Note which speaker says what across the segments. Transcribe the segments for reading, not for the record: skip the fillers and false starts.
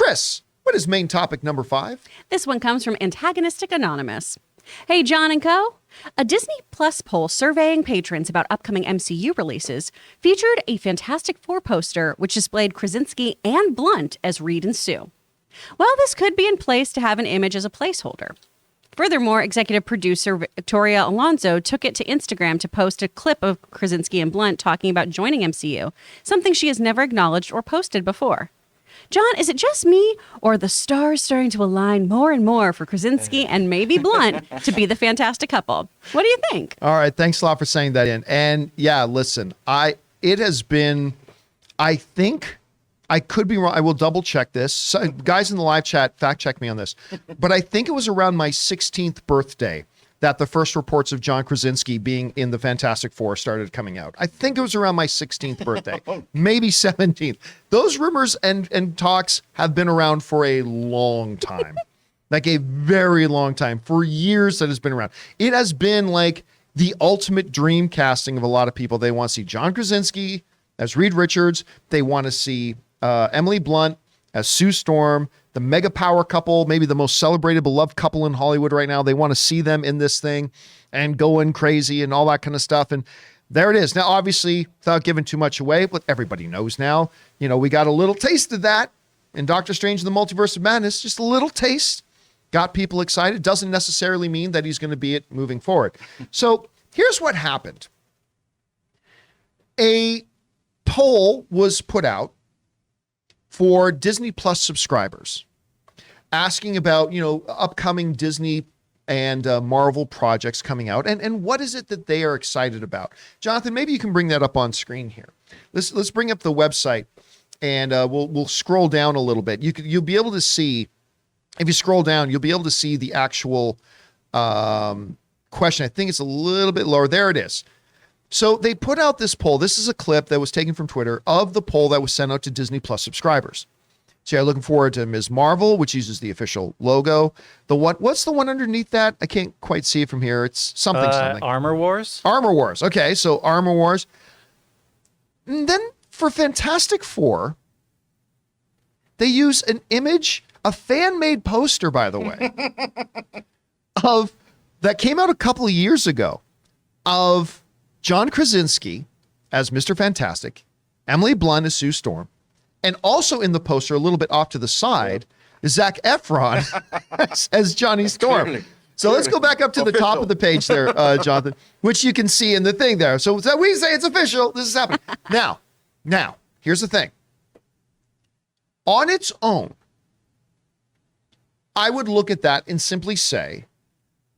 Speaker 1: Chris, what is main topic number 5?
Speaker 2: This one comes from Antagonistic Anonymous. Hey, John and Co. A Disney Plus poll surveying patrons about upcoming MCU releases featured a Fantastic Four poster which displayed Krasinski and Blunt as Reed and Sue. Well, this could be in place to have an image as a placeholder. Furthermore, executive producer Victoria Alonso took it to Instagram to post a clip of Krasinski and Blunt talking about joining MCU, something she has never acknowledged or posted before. John, is it just me, or are the stars starting to align more and more for Krasinski and maybe Blunt to be the fantastic couple? What do you think?
Speaker 1: All right, thanks a lot for saying that in. And yeah, listen, it has been, I think, I could be wrong. I will double check this. So, guys in the live chat, fact check me on this. But I think it was around my 16th birthday that the first reports of John Krasinski being in the Fantastic Four started coming out. I think it was around my 16th birthday, maybe 17th. Those rumors and talks have been around for a long time, like a very long time. For years that has been around. It has been like the ultimate dream casting of a lot of people. They want to see John Krasinski as Reed Richards. They want to see Emily Blunt as Sue Storm, the mega power couple, maybe the most celebrated, beloved couple in Hollywood right now. They want to see them in this thing and going crazy and all that kind of stuff. And there it is. Now, obviously, without giving too much away, but everybody knows now, we got a little taste of that in Doctor Strange and the Multiverse of Madness, just a little taste. Got people excited. Doesn't necessarily mean that he's going to be it moving forward. So here's what happened. A poll was put out for Disney Plus subscribers, asking about, upcoming Disney and Marvel projects coming out, and what is it that they are excited about. Jonathan, maybe you can bring that up on screen here. Let's bring up the website, and we'll scroll down a little bit. You'll be able to see, if you scroll down, you'll be able to see the actual question. I think it's a little bit lower. There it is. So they put out this poll. This is a clip that was taken from Twitter of the poll that was sent out to Disney Plus subscribers. So you're looking forward to Ms. Marvel, which uses the official logo. What's the one underneath that? I can't quite see it from here. It's something.
Speaker 3: Armor Wars?
Speaker 1: Armor Wars. Okay, so Armor Wars. And then for Fantastic Four, they use an image, a fan-made poster, by the way, that came out a couple of years ago of John Krasinski as Mr. Fantastic, Emily Blunt as Sue Storm, and also in the poster, a little bit off to the side, is Zac Efron as Johnny Storm. So let's go back up to the top of the page there, Jonathan, which you can see in the thing there. So we say it's official. This is happening. Now, here's the thing. On its own, I would look at that and simply say,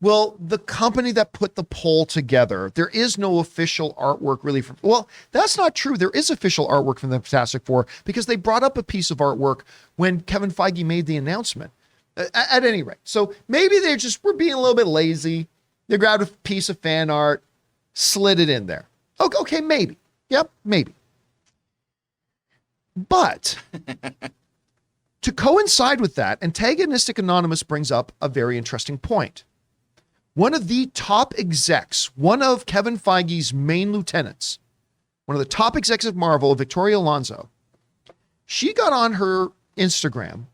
Speaker 1: well, the company that put the poll together, there is no official artwork really. Well, that's not true. There is official artwork from the Fantastic Four because they brought up a piece of artwork when Kevin Feige made the announcement. At any rate, so maybe they were being a little bit lazy. They grabbed a piece of fan art, slid it in there. Okay, maybe. Yep, maybe. But to coincide with that, Antagonistic Anonymous brings up a very interesting point. One of the top execs, one of Kevin Feige's main lieutenants, one of the top execs of Marvel, Victoria Alonso, she got on her Instagram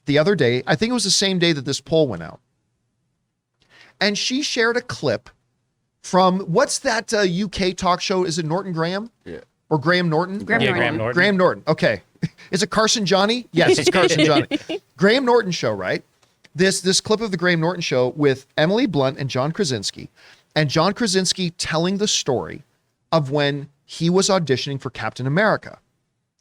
Speaker 1: the other day. I think it was the same day that this poll went out. And she shared a clip from, what's that UK talk show? Is it Norton Graham?
Speaker 4: Yeah.
Speaker 1: Or Graham Norton?
Speaker 2: Graham Norton.
Speaker 1: Graham Norton. Okay. Is it Carson Johnny? Yes, it's Carson Johnny. Graham Norton show, right? This clip of the Graham Norton show with Emily Blunt and John Krasinski, and John Krasinski telling the story of when he was auditioning for Captain America.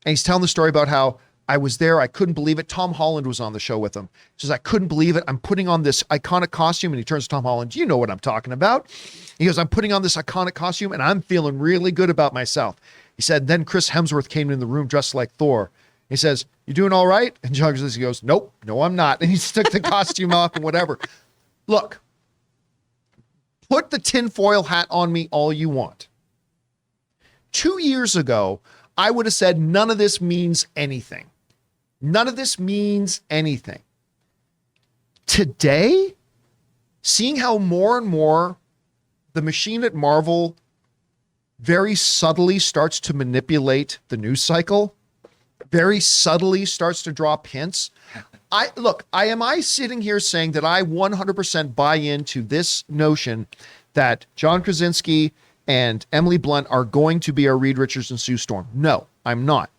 Speaker 1: And he's telling the story about how I was there. I couldn't believe it. Tom Holland was on the show with him. He says, I couldn't believe it. I'm putting on this iconic costume. And he turns to Tom Holland. You know what I'm talking about. He goes, I'm putting on this iconic costume and I'm feeling really good about myself. He said, then Chris Hemsworth came in the room dressed like Thor. He says, you doing all right? And John Krasinski goes, nope, no, I'm not. And he took the costume off and whatever. Look, put the tinfoil hat on me all you want. 2 years ago, I would have said none of this means anything. None of this means anything. Today, seeing how more and more the machine at Marvel very subtly starts to manipulate the news cycle, very subtly starts to drop hints. Am I sitting here saying that I 100% buy into this notion that John Krasinski and Emily Blunt are going to be our Reed Richards and Sue Storm? No, I'm not.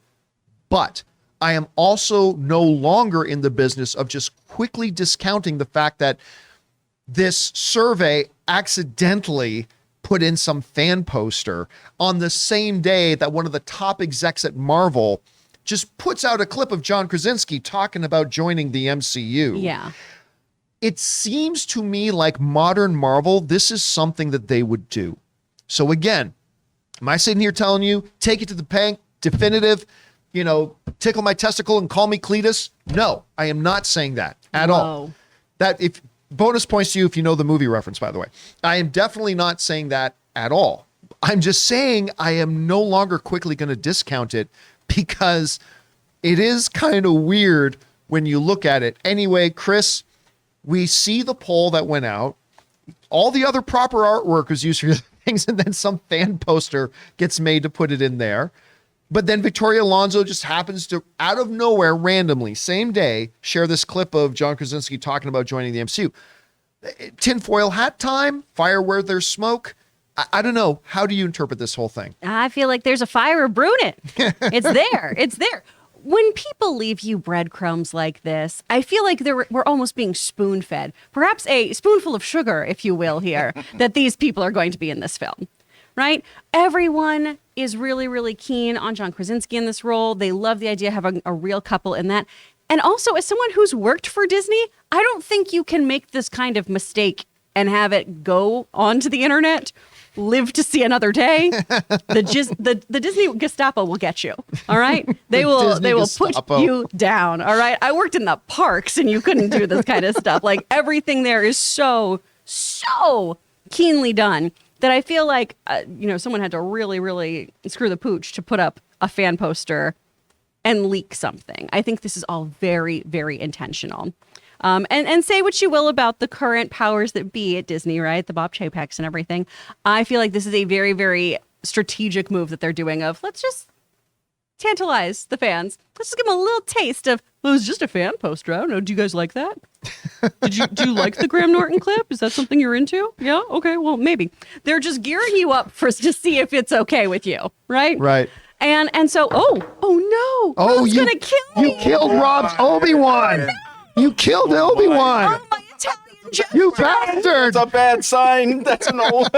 Speaker 1: But I am also no longer in the business of just quickly discounting the fact that this survey accidentally put in some fan poster on the same day that one of the top execs at Marvel just puts out a clip of John Krasinski talking about joining the MCU.
Speaker 2: Yeah.
Speaker 1: It seems to me like modern Marvel, this is something that they would do. So again, am I sitting here telling you, take it to the bank, definitive, tickle my testicle and call me Cletus? No, I am not saying that at all. That if bonus points to you if you know the movie reference, by the way. I am definitely not saying that at all. I'm just saying I am no longer quickly going to discount it because it is kind of weird when you look at it. Anyway, Chris, we see the poll that went out. All the other proper artwork was used for things, and then some fan poster gets made to put it in there. But then Victoria Alonso just happens to, out of nowhere, randomly, same day, share this clip of John Krasinski talking about joining the MCU. Tinfoil hat time, fire where there's smoke. I don't know. How do you interpret this whole thing?
Speaker 2: I feel like there's a fire brewing. It's there. It's there. When people leave you breadcrumbs like this, I feel like we're almost being spoon-fed. Perhaps a spoonful of sugar, if you will, here, that these people are going to be in this film, right? Everyone is really, really keen on John Krasinski in this role. They love the idea of having a real couple in that. And also, as someone who's worked for Disney, I don't think you can make this kind of mistake and have it go onto the internet, live to see another day. The Disney Gestapo will get you. All right, they will put you down. All right, I worked in the parks and you couldn't do this kind of stuff. Like everything there is so keenly done that I feel like someone had to really, really screw the pooch to put up a fan poster and leak something. I think this is all very, very intentional. And say what you will about the current powers that be at Disney, right? The Bob Chapeks and everything. I feel like this is a very, very strategic move that they're doing of let's just tantalize the fans. Let's just give them a little taste of, well, it was just a fan poster. I don't know. Do you guys like that? Do you like the Graham Norton clip? Is that something you're into? Yeah? Okay, well, maybe. They're just gearing you up to see if it's okay with you, right?
Speaker 1: Right.
Speaker 2: And so, oh no. Rob's gonna kill me.
Speaker 1: You killed Rob's Obi-Wan. You killed Obi-Wan.
Speaker 2: Oh, my Italian joke.
Speaker 1: You bastard.
Speaker 3: It's a bad sign. That's an old.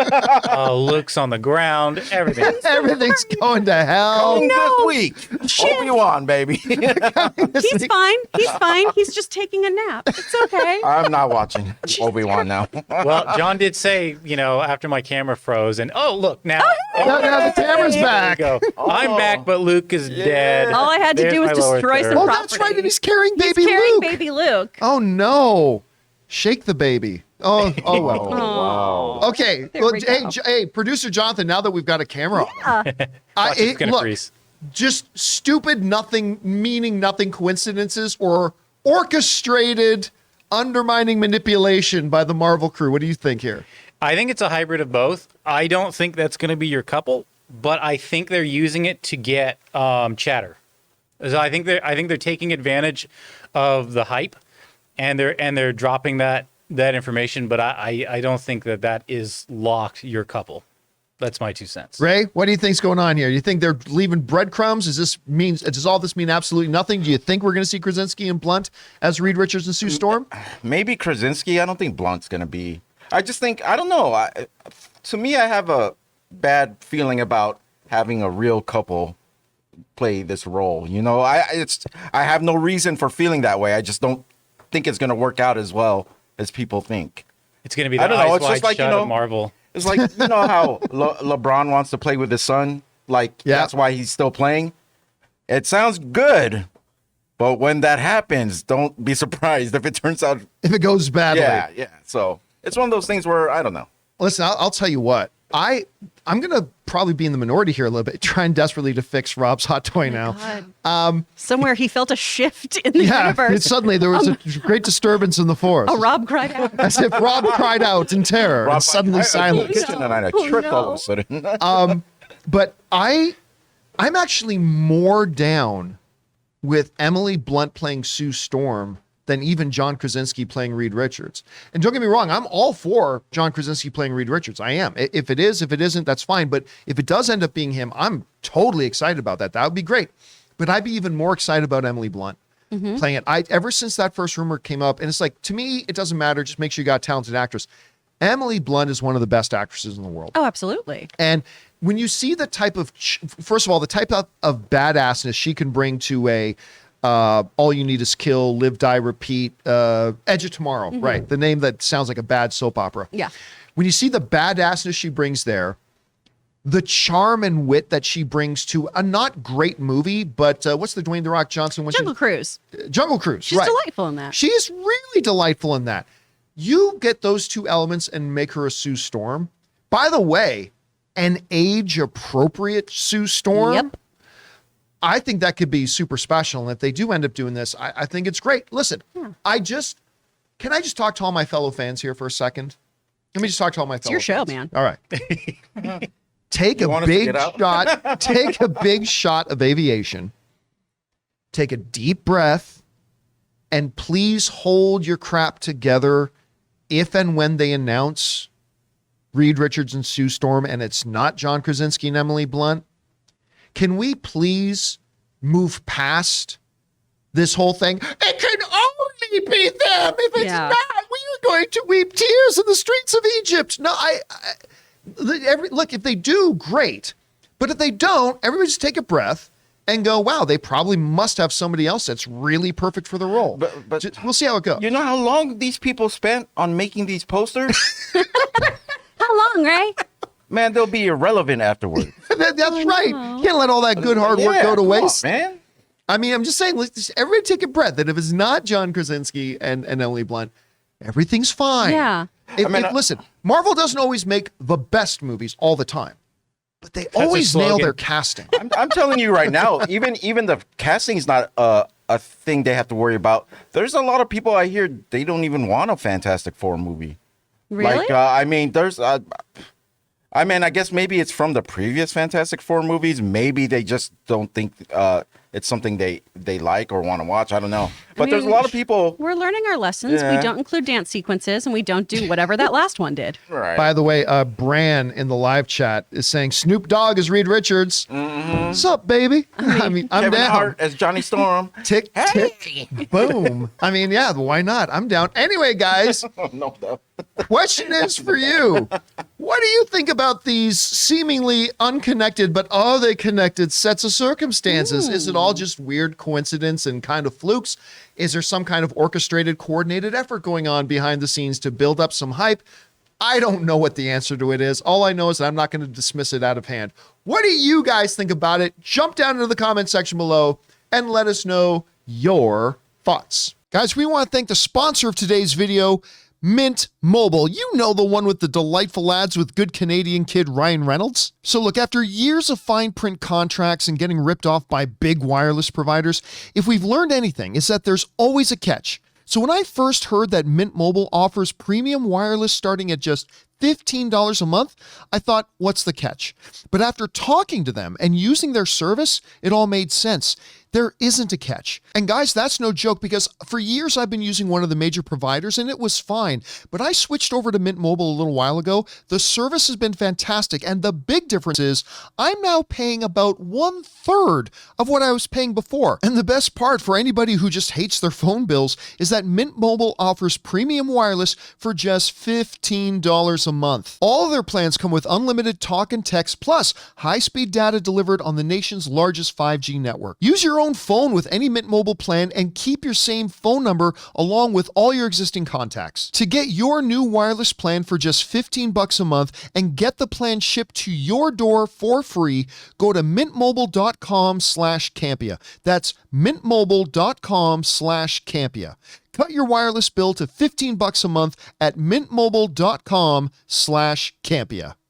Speaker 4: Luke's on the ground.
Speaker 1: Everything's going to hell.
Speaker 3: This week. Obi-Wan, baby.
Speaker 2: He's fine. He's just taking a nap. It's okay.
Speaker 3: I'm not watching Obi-Wan now.
Speaker 4: Well, John did say, after my camera froze, and look now.
Speaker 1: Now the camera's back.
Speaker 4: Go. I'm back, but Luke is dead.
Speaker 2: All I had to do was destroy some property.
Speaker 1: That's right. And he's carrying
Speaker 2: baby Luke.
Speaker 1: Oh no. Shake the baby. Oh well.
Speaker 3: Wow.
Speaker 1: Okay. Well, hey, producer Jonathan, now that we've got a camera on.
Speaker 4: It's gonna freeze.
Speaker 1: Just stupid, meaning nothing coincidences or orchestrated undermining manipulation by the Marvel crew. What do you think here?
Speaker 4: I think it's a hybrid of both. I don't think that's going to be your couple, but I think they're using it to get chatter. So I think they're taking advantage of the hype, and they're dropping that information. But I don't think that is locked your couple. That's my 2 cents.
Speaker 1: Ray, what do you think's going on here? You think they're leaving breadcrumbs? Does all this mean absolutely nothing? Do you think we're going to see Krasinski and Blunt as Reed Richards and Sue Storm?
Speaker 3: Maybe Krasinski. I don't think Blunt's going to be. I just think, I don't know. To me, I have a bad feeling about having a real couple play this role. I have no reason for feeling that way. I just don't think it's going to work out as well as people think.
Speaker 4: It's going to be the eyes wide shut of Marvel.
Speaker 3: It's like, how LeBron wants to play with his son? That's why he's still playing. It sounds good. But when that happens, don't be surprised if it turns out.
Speaker 1: If it goes badly.
Speaker 3: Yeah. So it's one of those things where, I don't know.
Speaker 1: Listen, I'll tell you what. I'm going to probably be in the minority here a little bit, trying desperately to fix Rob's hot toy now.
Speaker 2: Somewhere he felt a shift in the universe.
Speaker 1: Suddenly there was a great disturbance in the force.
Speaker 2: Rob cried out.
Speaker 1: As if Rob cried out in terror and suddenly silence.
Speaker 3: I tripped all of a sudden.
Speaker 1: But I'm actually more down with Emily Blunt playing Sue Storm than even John Krasinski playing Reed Richards. And don't get me wrong, I'm all for John Krasinski playing Reed Richards. I am. If it is, if it isn't, that's fine. But if it does end up being him, I'm totally excited about that. That would be great. But I'd be even more excited about Emily Blunt playing it. Ever since that first rumor came up, and it's like, to me, it doesn't matter. Just make sure you got a talented actress. Emily Blunt is one of the best actresses in the world.
Speaker 2: Oh, absolutely.
Speaker 1: And when you see the type of, first of all, the type of badassness she can bring to a All You Need Is Kill, Live, Die, Repeat, Edge of Tomorrow, right? The name that sounds like a bad soap opera.
Speaker 2: Yeah.
Speaker 1: When you see the badassness she brings there, the charm and wit that she brings to a not great movie, but what's the Dwayne The Rock Johnson?
Speaker 2: Jungle Cruise.
Speaker 1: Jungle Cruise,
Speaker 2: She's
Speaker 1: right.
Speaker 2: delightful in that.
Speaker 1: She is really delightful in that. You get those two elements and make her a Sue Storm. By the way, an age-appropriate Sue Storm.
Speaker 2: Yep.
Speaker 1: I think that could be super special. And if they do end up doing this, I think it's great. Listen, can I just talk to all my fellow fans here for a second? Let me just talk to all my fellow
Speaker 2: It's your show,
Speaker 1: fans.
Speaker 2: man.
Speaker 1: All right. Take a
Speaker 3: want us to
Speaker 1: big
Speaker 3: get out?
Speaker 1: shot. Take a big shot of aviation. Take a deep breath. And please hold your crap together if and when they announce Reed Richards and Sue Storm and it's not John Krasinski and Emily Blunt. Can we please move past this whole thing? It can only be them. If it's not, we are going to weep tears in the streets of Egypt. No, look, if they do, great. But if they don't, everybody just take a breath and go, wow, they probably must have somebody else that's really perfect for the role.
Speaker 3: But
Speaker 1: we'll see how it goes.
Speaker 3: You know how long these people spent on making these posters?
Speaker 2: How long, Ray?
Speaker 3: Man, they'll be irrelevant afterwards.
Speaker 1: That's right. You can't let all that good hard work go to
Speaker 3: come on,
Speaker 1: waste.
Speaker 3: man.
Speaker 1: I mean, I'm just saying, let's just, everybody take a breath that if it's not John Krasinski and Emily Blunt, everything's fine.
Speaker 2: Yeah.
Speaker 1: Listen, Marvel doesn't always make the best movies all the time, but they always nail their casting.
Speaker 3: I'm telling you right now, even the casting is not a thing they have to worry about. There's a lot of people I hear they don't even want a Fantastic Four movie.
Speaker 2: Really?
Speaker 3: Like, I mean, I guess maybe it's from the previous Fantastic Four movies. Maybe they just don't think it's something they like or want to watch. I don't know. But there's a lot of people.
Speaker 2: We're learning our lessons.
Speaker 3: Yeah.
Speaker 2: We don't include dance sequences, and we don't do whatever that last one did.
Speaker 3: Right.
Speaker 1: By the way, Bran in the live chat is saying Snoop Dogg is Reed Richards. What's up, baby? I mean, I'm
Speaker 3: Kevin
Speaker 1: down.
Speaker 3: Hart as Johnny Storm.
Speaker 1: Tick, tick, boom. I mean, yeah, why not? I'm down. Anyway, guys,
Speaker 3: No.
Speaker 1: question is for you. What do you think about these seemingly unconnected, but are they connected sets of circumstances? Is it all just weird coincidence and kind of flukes? Is there some kind of orchestrated, coordinated effort going on behind the scenes to build up some hype? I don't know what the answer to it is. All I know is that I'm not going to dismiss it out of hand. What do you guys think about it? Jump down into the comment section below and let us know your thoughts. Guys, we want to thank the sponsor of today's video, Mint Mobile. You know, the one with the delightful ads with good Canadian kid Ryan Reynolds. So look, after years of fine print contracts and getting ripped off by big wireless providers, if we've learned anything, it's that there's always a catch. So when I first heard that Mint Mobile offers premium wireless starting at just $15 a month, I thought, what's the catch? But after talking to them and using their service, it all made sense. There isn't a catch. And guys, that's no joke, because for years I've been using one of the major providers and it was fine. But I switched over to Mint Mobile a little while ago. The service has been fantastic. And the big difference is I'm now paying about 1/3 of what I was paying before. And the best part for anybody who just hates their phone bills is that Mint Mobile offers premium wireless for just $15 a month. All of their plans come with unlimited talk and text plus high-speed data delivered on the nation's largest 5G network. Use your own phone with any Mint Mobile plan and keep your same phone number along with all your existing contacts. To get your new wireless plan for just $15 a month and get the plan shipped to your door for free, go to mintmobile.com/Campea. That's mintmobile.com/Campea. Cut your wireless bill to $15 a month at mintmobile.com/Campea.